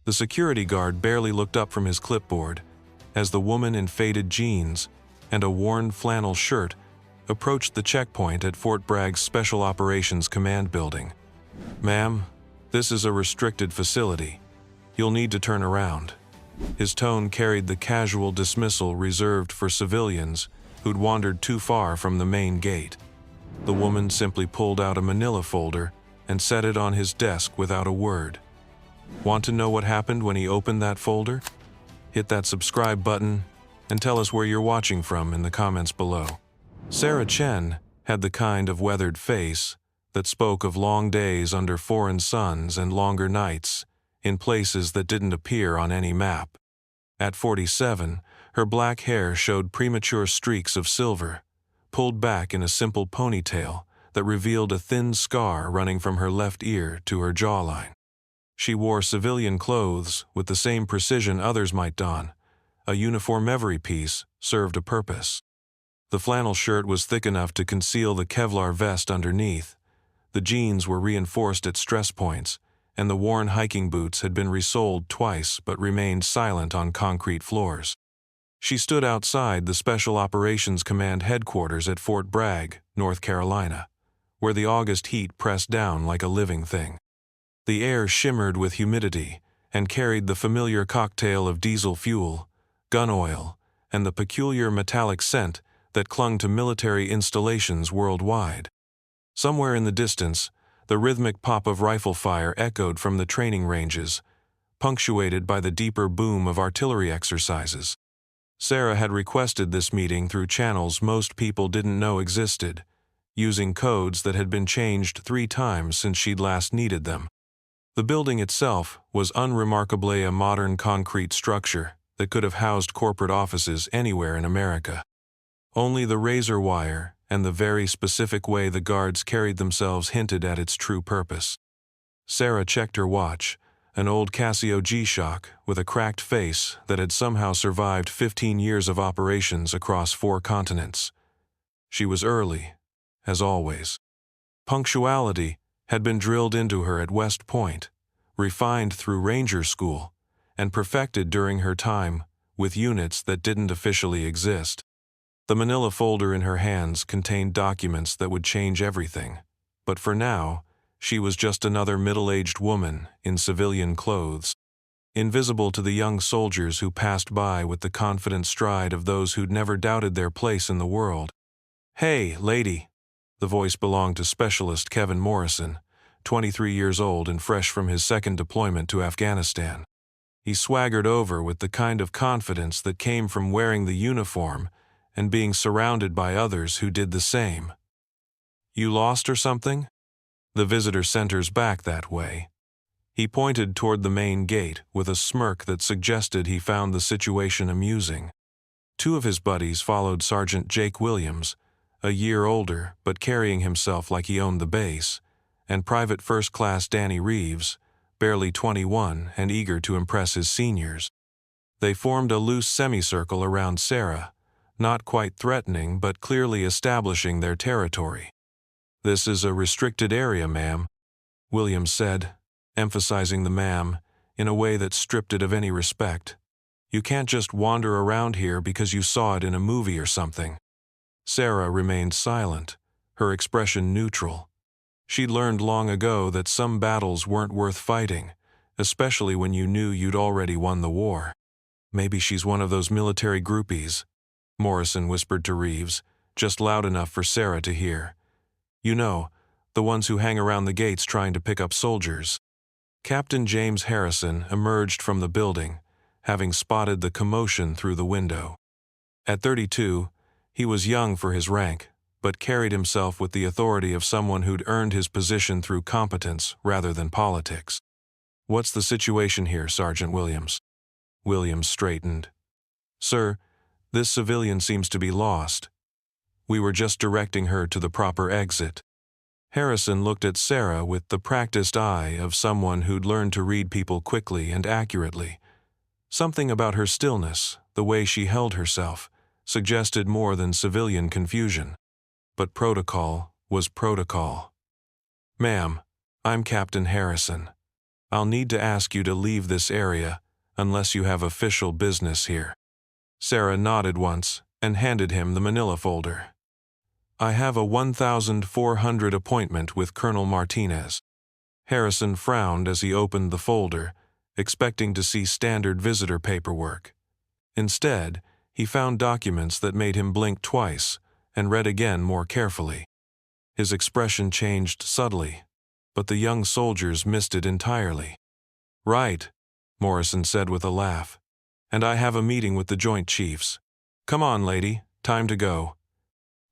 The security guard barely looked up from his clipboard as the woman in faded jeans and a worn flannel shirt approached the checkpoint at Fort Bragg's Special Operations Command building. "Ma'am, this is a restricted facility. You'll need to turn around." His tone carried the casual dismissal reserved for civilians who'd wandered too far from the main gate. The woman simply pulled out a manila folder and set it on his desk without a word. Want to know what happened when he opened that folder? Hit that subscribe button and tell us where you're watching from in the comments below. Sarah Chen had the kind of weathered face that spoke of long days under foreign suns and longer nights in places that didn't appear on any map. At 47, her black hair showed premature streaks of silver, pulled back in a simple ponytail that revealed a thin scar running from her left ear to her jawline. She wore civilian clothes with the same precision others might don. A uniform every piece served a purpose. The flannel shirt was thick enough to conceal the Kevlar vest underneath. The jeans were reinforced at stress points, and the worn hiking boots had been resoled twice but remained silent on concrete floors. She stood outside the Special Operations Command headquarters at Fort Bragg, North Carolina, where the August heat pressed down like a living thing. The air shimmered with humidity and carried the familiar cocktail of diesel fuel, gun oil, and the peculiar metallic scent that clung to military installations worldwide. Somewhere in the distance, the rhythmic pop of rifle fire echoed from the training ranges, punctuated by the deeper boom of artillery exercises. Sarah had requested this meeting through channels most people didn't know existed, using codes that had been changed 3 times since she'd last needed them. The building itself was unremarkably a modern concrete structure that could have housed corporate offices anywhere in America. Only the razor wire and the very specific way the guards carried themselves hinted at its true purpose. Sarah checked her watch, an old Casio G-Shock with a cracked face that had somehow survived 15 years of operations across 4 continents. She was early, as always. Punctuality had been drilled into her at West Point, refined through Ranger School, and perfected during her time with units that didn't officially exist. The manila folder in her hands contained documents that would change everything, but for now, she was just another middle-aged woman in civilian clothes, invisible to the young soldiers who passed by with the confident stride of those who'd never doubted their place in the world. "Hey, lady." The voice belonged to Specialist Kevin Morrison, 23 years old and fresh from his second deployment to Afghanistan. He swaggered over with the kind of confidence that came from wearing the uniform and being surrounded by others who did the same. "You lost or something?" The visitor center's back that way. He pointed toward the main gate with a smirk that suggested he found the situation amusing. 2 of his buddies followed Sergeant Jake Williams, a year older but carrying himself like he owned the base, and Private First Class Danny Reeves, barely 21 and eager to impress his seniors. They formed a loose semicircle around Sarah, not quite threatening but clearly establishing their territory. "This is a restricted area, ma'am," Williams said, emphasizing the ma'am in a way that stripped it of any respect. "You can't just wander around here because you saw it in a movie or something." Sarah remained silent, her expression neutral. She'd learned long ago that some battles weren't worth fighting, especially when you knew you'd already won the war. "Maybe she's one of those military groupies," Morrison whispered to Reeves, just loud enough for Sarah to hear. "You know, the ones who hang around the gates trying to pick up soldiers." Captain James Harrison emerged from the building, having spotted the commotion through the window. At 32, he was young for his rank, but carried himself with the authority of someone who'd earned his position through competence rather than politics. "What's the situation here, Sergeant Williams?" Williams straightened. "Sir, this civilian seems to be lost. We were just directing her to the proper exit." Harrison looked at Sarah with the practiced eye of someone who'd learned to read people quickly and accurately. Something about her stillness, the way she held herself, suggested more than civilian confusion. But protocol was protocol. "Ma'am, I'm Captain Harrison. I'll need to ask you to leave this area unless you have official business here." Sarah nodded once and handed him the manila folder. "I have a 1400 appointment with Colonel Martinez." Harrison frowned as he opened the folder, expecting to see standard visitor paperwork. Instead, he found documents that made him blink twice and read again more carefully. His expression changed subtly, but the young soldiers missed it entirely. "Right," Morrison said with a laugh. "And I have a meeting with the Joint Chiefs. Come on, lady, time to go."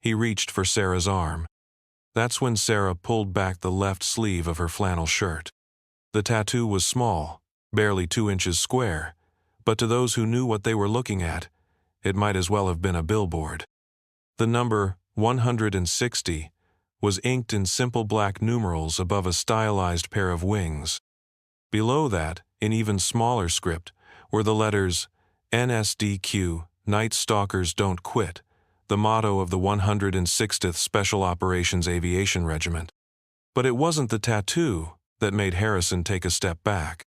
He reached for Sarah's arm. That's when Sarah pulled back the left sleeve of her flannel shirt. The tattoo was small, barely 2 inches square, but to those who knew what they were looking at, it might as well have been a billboard. The number 160 was inked in simple black numerals above a stylized pair of wings. Below that, in even smaller script, were the letters NSDQ, Night Stalkers Don't Quit, the motto of the 160th Special Operations Aviation Regiment. But it wasn't the tattoo that made Harrison take a step back.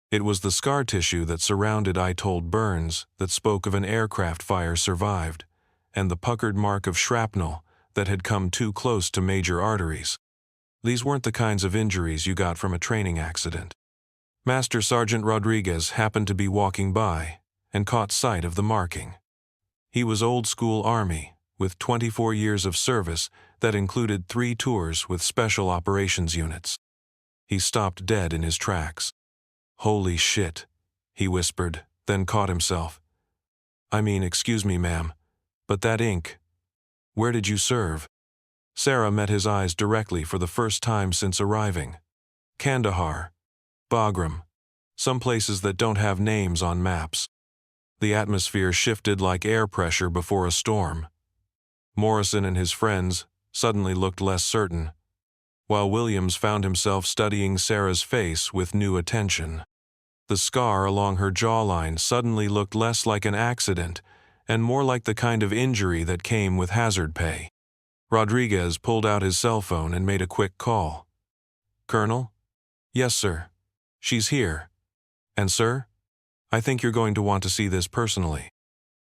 It was the scar tissue that surrounded "I told Burns" that spoke of an aircraft fire survived, and the puckered mark of shrapnel that had come too close to major arteries. These weren't the kinds of injuries you got from a training accident. Master Sergeant Rodriguez happened to be walking by and caught sight of the marking. He was old-school Army, with 24 years of service that included 3 tours with special operations units. He stopped dead in his tracks. "Holy shit," he whispered, then caught himself. "I mean, excuse me, ma'am, but that ink, where did you serve?" Sarah met his eyes directly for the first time since arriving. "Kandahar, Bagram, some places that don't have names on maps." The atmosphere shifted like air pressure before a storm. Morrison and his friends suddenly looked less certain, while Williams found himself studying Sarah's face with new attention. The scar along her jawline suddenly looked less like an accident and more like the kind of injury that came with hazard pay. Rodriguez pulled out his cell phone and made a quick call. "Colonel?" "Yes, sir." "She's here." "And sir? I think you're going to want to see this personally."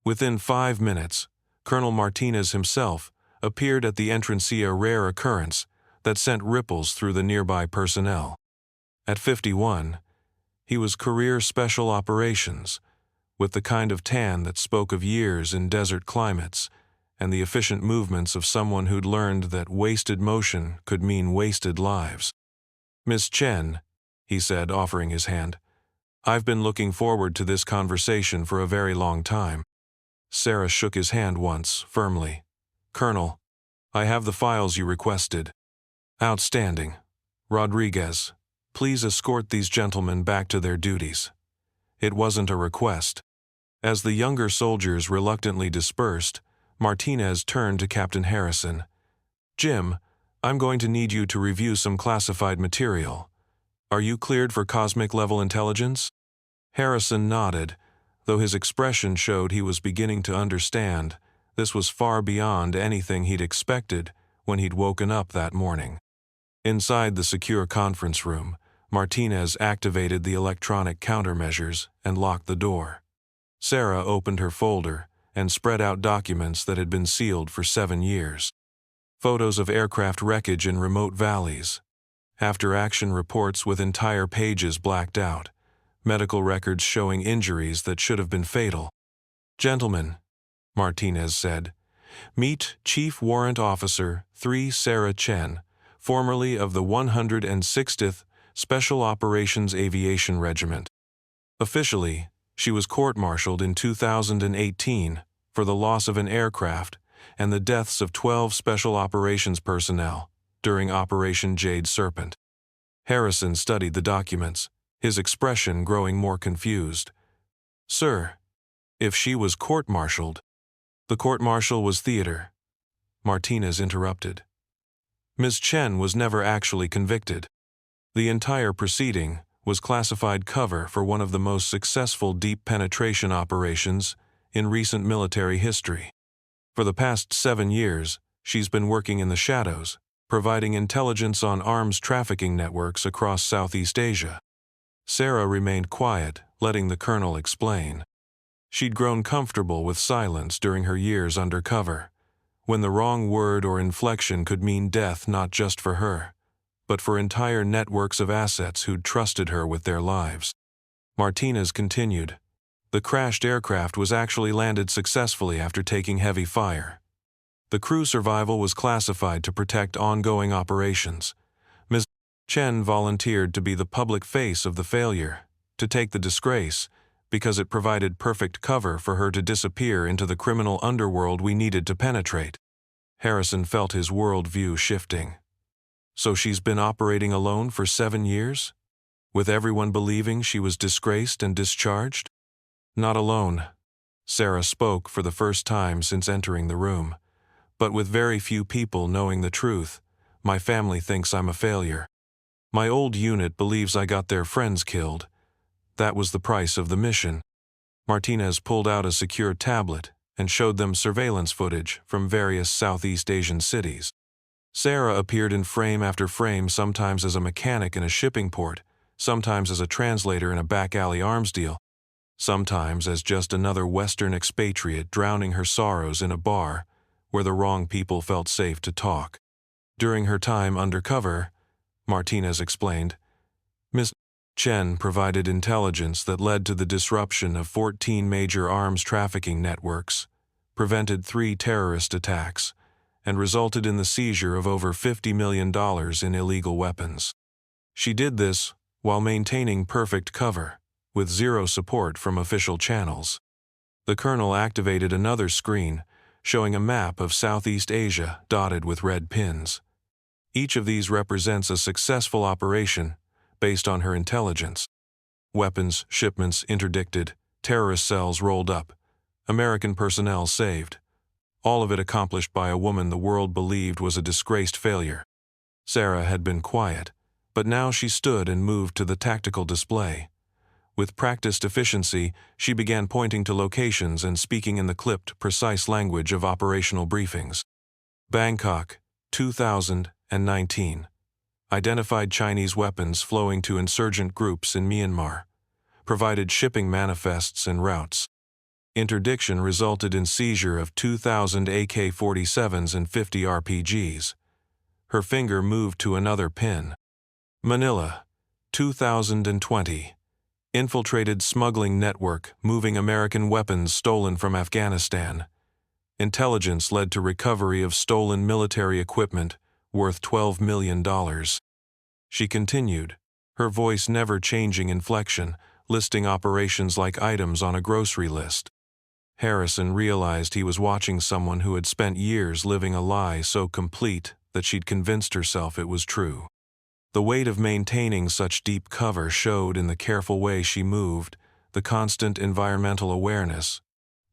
Within 5 minutes, Colonel Martinez himself appeared at the entrancea, a rare occurrence that sent ripples through the nearby personnel. At 51, he was career special operations, with the kind of tan that spoke of years in desert climates and the efficient movements of someone who'd learned that wasted motion could mean wasted lives. "Miss Chen," he said, offering his hand, "I've been looking forward to this conversation for a very long time." Sarah shook his hand once, firmly. "Colonel, I have the files you requested." "Outstanding. Rodriguez, please escort these gentlemen back to their duties." It wasn't a request. As the younger soldiers reluctantly dispersed, Martinez turned to Captain Harrison. "Jim, I'm going to need you to review some classified material. Are you cleared for cosmic-level intelligence?" Harrison nodded, though his expression showed he was beginning to understand this was far beyond anything he'd expected when he'd woken up that morning. Inside the secure conference room, Martinez activated the electronic countermeasures and locked the door. Sarah opened her folder and spread out documents that had been sealed for 7 years. Photos of aircraft wreckage in remote valleys, after-action reports with entire pages blacked out, medical records showing injuries that should have been fatal. "Gentlemen," Martinez said, "meet Chief Warrant Officer 3 Sarah Chen, formerly of the 160th Special Operations Aviation Regiment. Officially, she was court-martialed in 2018 for the loss of an aircraft and the deaths of 12 Special Operations personnel during Operation Jade Serpent." Harrison studied the documents, his expression growing more confused. "Sir, if she was court-martialed—" "The court-martial was theater," Martinez interrupted. "Ms. Chen was never actually convicted. The entire proceeding was classified cover for one of the most successful deep penetration operations in recent military history. For the past 7 years, she's been working in the shadows, providing intelligence on arms trafficking networks across Southeast Asia. Sarah remained quiet, letting the colonel explain. She'd grown comfortable with silence during her years undercover, when the wrong word or inflection could mean death not just for her, but for entire networks of assets who'd trusted her with their lives. Martinez continued. The crashed aircraft was actually landed successfully after taking heavy fire. The crew survival was classified to protect ongoing operations. Ms. Chen volunteered to be the public face of the failure, to take the disgrace, because it provided perfect cover for her to disappear into the criminal underworld we needed to penetrate. Harrison felt his worldview shifting. So she's been operating alone for 7 years? With everyone believing she was disgraced and discharged? Not alone. Sarah spoke for the first time since entering the room. But with very few people knowing the truth, my family thinks I'm a failure. My old unit believes I got their friends killed. That was the price of the mission. Martinez pulled out a secure tablet and showed them surveillance footage from various Southeast Asian cities. Sarah appeared in frame after frame, sometimes as a mechanic in a shipping port, sometimes as a translator in a back-alley arms deal, sometimes as just another Western expatriate drowning her sorrows in a bar where the wrong people felt safe to talk. During her time undercover, Martinez explained, Ms. Chen provided intelligence that led to the disruption of 14 major arms trafficking networks, prevented 3 terrorist attacks, and resulted in the seizure of over $50 million in illegal weapons. She did this while maintaining perfect cover, with zero support from official channels. The colonel activated another screen, showing a map of Southeast Asia dotted with red pins. Each of these represents a successful operation based on her intelligence. Weapons, shipments interdicted, terrorist cells rolled up, American personnel saved. All of it accomplished by a woman the world believed was a disgraced failure. Sarah had been quiet, but now she stood and moved to the tactical display. With practiced efficiency, she began pointing to locations and speaking in the clipped, precise language of operational briefings. Bangkok, 2019. Identified Chinese weapons flowing to insurgent groups in Myanmar. Provided shipping manifests and routes. Interdiction resulted in seizure of 2,000 AK-47s and 50 RPGs. Her finger moved to another pin. Manila, 2020. Infiltrated smuggling network moving American weapons stolen from Afghanistan. Intelligence led to recovery of stolen military equipment worth $12 million. She continued, her voice never changing inflection, listing operations like items on a grocery list. Harrison realized he was watching someone who had spent years living a lie so complete that she'd convinced herself it was true. The weight of maintaining such deep cover showed in the careful way she moved, the constant environmental awareness,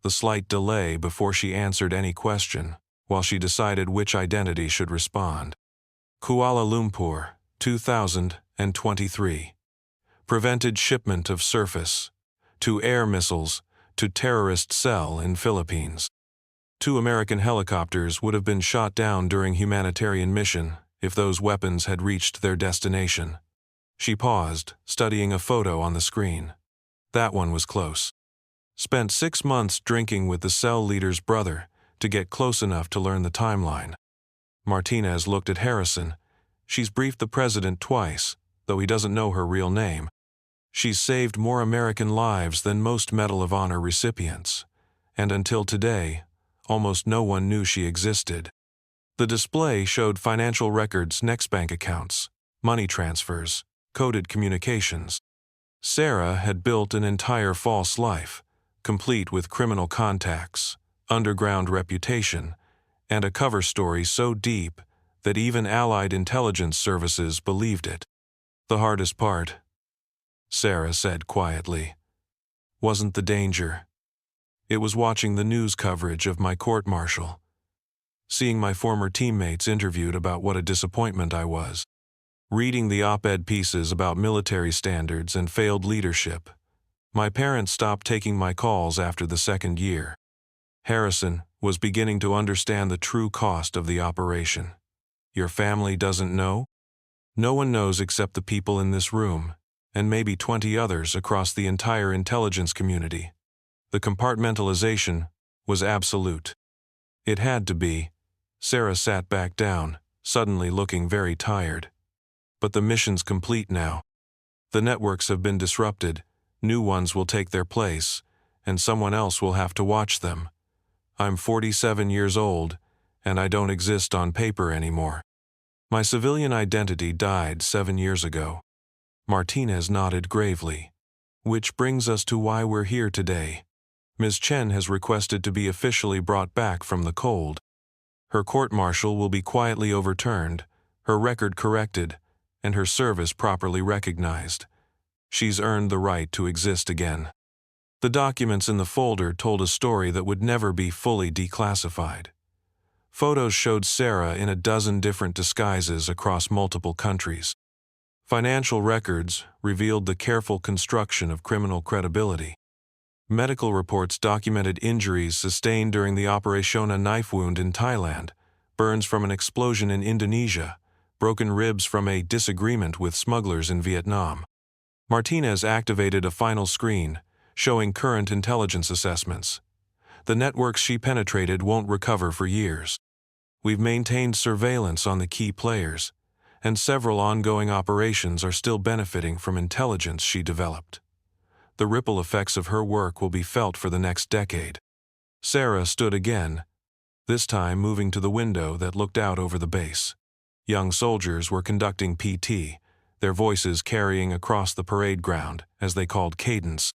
the slight delay before she answered any question, while she decided which identity should respond. Kuala Lumpur, 2023. Prevented shipment of surface to air missiles to terrorist cell in Philippines. 2 American helicopters would have been shot down during humanitarian mission if those weapons had reached their destination. She paused, studying a photo on the screen. That one was close. Spent 6 months drinking with the cell leader's brother to get close enough to learn the timeline. Martinez looked at Harrison. She's briefed the president twice, though he doesn't know her real name. She's saved more American lives than most Medal of Honor recipients, and until today, almost no one knew she existed. The display showed financial records, next bank accounts, money transfers, coded communications. Sarah had built an entire false life, complete with criminal contacts, underground reputation, and a cover story so deep that even Allied intelligence services believed it. The hardest part, Sarah said quietly, wasn't the danger. It was watching the news coverage of my court-martial. Seeing my former teammates interviewed about what a disappointment I was. Reading the op-ed pieces about military standards and failed leadership. My parents stopped taking my calls after the 2nd year. Harrison was beginning to understand the true cost of the operation. Your family doesn't know? No one knows except the people in this room, and maybe 20 others across the entire intelligence community. The compartmentalization was absolute. It had to be. Sarah sat back down, suddenly looking very tired. But the mission's complete now. The networks have been disrupted, new ones will take their place, and someone else will have to watch them. I'm 47 years old, and I don't exist on paper anymore. My civilian identity died 7 years ago. Martinez nodded gravely. Which brings us to why we're here today. Ms. Chen has requested to be officially brought back from the cold. Her court-martial will be quietly overturned, her record corrected, and her service properly recognized. She's earned the right to exist again. The documents in the folder told a story that would never be fully declassified. Photos showed Sarah in a dozen different disguises across multiple countries. Financial records revealed the careful construction of criminal credibility. Medical reports documented injuries sustained during the Operation A knife wound in Thailand, burns from an explosion in Indonesia, broken ribs from a disagreement with smugglers in Vietnam. Martinez activated a final screen, showing current intelligence assessments. The networks she penetrated won't recover for years. We've maintained surveillance on the key players, and several ongoing operations are still benefiting from intelligence she developed. The ripple effects of her work will be felt for the next decade. Sarah stood again, this time moving to the window that looked out over the base. Young soldiers were conducting PT, their voices carrying across the parade ground as they called cadence.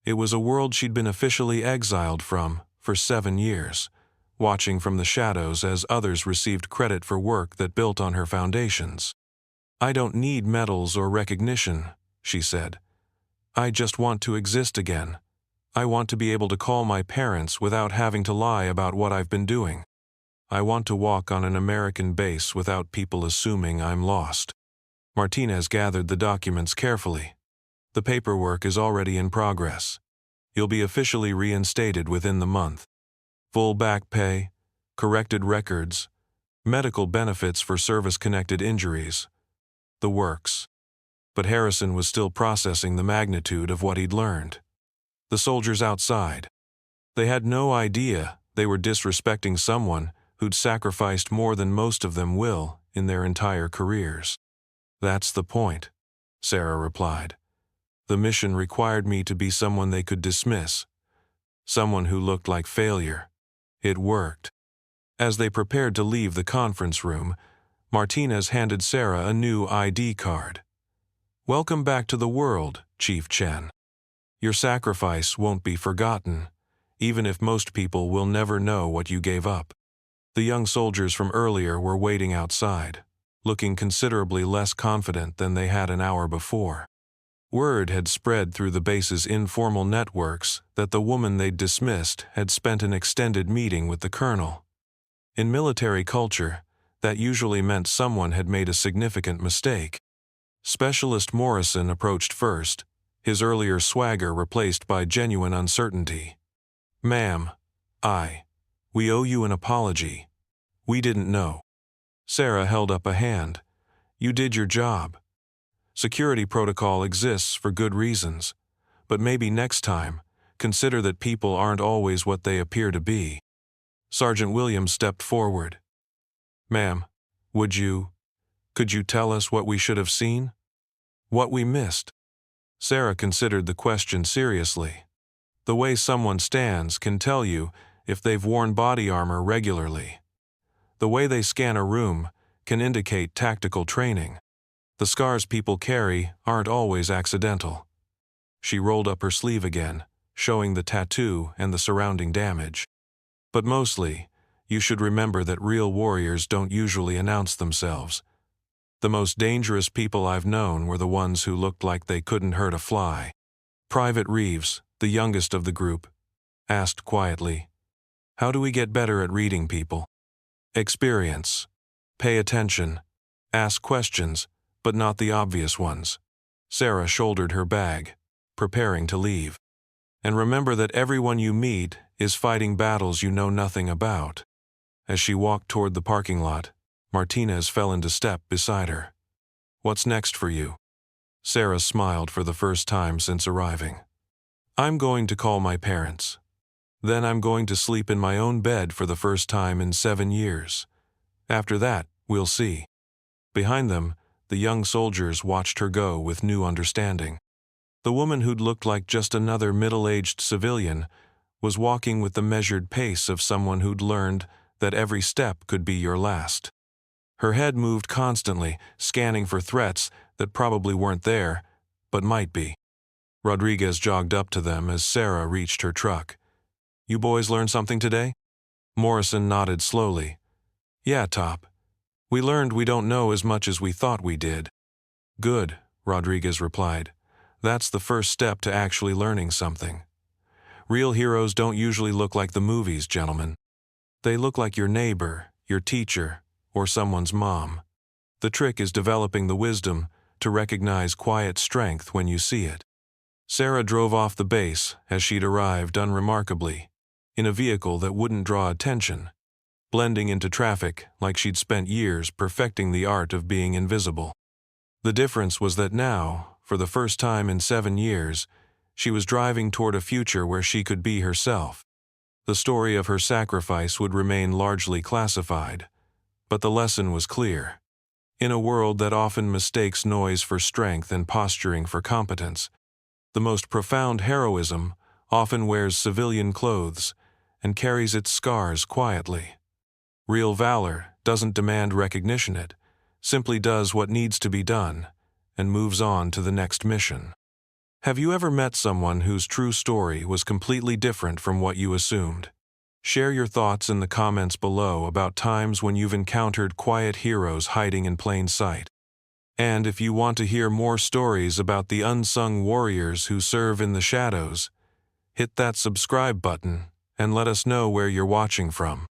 It was a world she'd been officially exiled from for 7 years, watching from the shadows as others received credit for work that built on her foundations. "I don't need medals or recognition," she said. "I just want to exist again. I want to be able to call my parents without having to lie about what I've been doing. I want to walk on an American base without people assuming I'm lost." Martinez gathered the documents carefully. "The paperwork is already in progress. You'll be officially reinstated within the month. Full back pay, corrected records, medical benefits for service-connected injuries. The works." But Harrison was still processing the magnitude of what he'd learned. The soldiers outside. They had no idea they were disrespecting someone who'd sacrificed more than most of them will in their entire careers. "That's the point," Sarah replied. "The mission required me to be someone they could dismiss, someone who looked like failure. It worked." As they prepared to leave the conference room, Martinez handed Sarah a new ID card. "Welcome back to the world, Chief Chen. Your sacrifice won't be forgotten, even if most people will never know what you gave up." The young soldiers from earlier were waiting outside, looking considerably less confident than they had an hour before. Word had spread through the base's informal networks that the woman they'd dismissed had spent an extended meeting with the colonel. In military culture, that usually meant someone had made a significant mistake. Specialist Morrison approached first, his earlier swagger replaced by genuine uncertainty. "Ma'am, we owe you an apology. We didn't know." Sarah held up a hand. "You did your job. Security protocol exists for good reasons, but maybe next time, consider that people aren't always what they appear to be." Sergeant Williams stepped forward. "Ma'am, could you tell us what we should have seen? What we missed?" Sarah considered the question seriously. The way someone stands can tell you if they've worn body armor regularly. The way they scan a room can indicate tactical training. The scars people carry aren't always accidental. She rolled up her sleeve again, showing the tattoo and the surrounding damage. "But mostly, you should remember that real warriors don't usually announce themselves. The most dangerous people I've known were the ones who looked like they couldn't hurt a fly." Private Reeves, the youngest of the group, asked quietly, "How do we get better at reading people?" "Experience. Pay attention. Ask questions, but not the obvious ones." Sarah shouldered her bag, preparing to leave. "And remember that everyone you meet is fighting battles you know nothing about." As she walked toward the parking lot, Martinez fell into step beside her. "What's next for you?" Sarah smiled for the first time since arriving. I'm going to call my parents. Then I'm going to sleep in my own bed for the first time in 7 years. After that, we'll see. Behind them, the young soldiers watched her go with new understanding. The woman who'd looked like just another middle-aged civilian was walking with the measured pace of someone who'd learned that every step could be your last. Her head moved constantly, scanning for threats that probably weren't there, but might be. Rodriguez jogged up to them as Sarah reached her truck. You boys learned something today? Morrison nodded slowly. Yeah, Top. We learned we don't know as much as we thought we did. Good, Rodriguez replied. That's the first step to actually learning something. Real heroes don't usually look like the movies, gentlemen. They look like your neighbor, your teacher, or someone's mom. The trick is developing the wisdom to recognize quiet strength when you see it. Sarah drove off the base as she'd arrived unremarkably, in a vehicle that wouldn't draw attention, blending into traffic like she'd spent years perfecting the art of being invisible. The difference was that now, for the first time in 7 years, she was driving toward a future where she could be herself. The story of her sacrifice would remain largely classified, but the lesson was clear. In a world that often mistakes noise for strength and posturing for competence, the most profound heroism often wears civilian clothes and carries its scars quietly. Real valor doesn't demand recognition, it simply does what needs to be done and moves on to the next mission. Have you ever met someone whose true story was completely different from what you assumed? Share your thoughts in the comments below about times when you've encountered quiet heroes hiding in plain sight. And if you want to hear more stories about the unsung warriors who serve in the shadows, hit that subscribe button and let us know where you're watching from.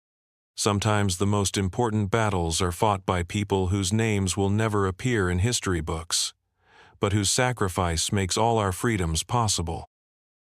Sometimes the most important battles are fought by people whose names will never appear in history books, but whose sacrifice makes all our freedoms possible.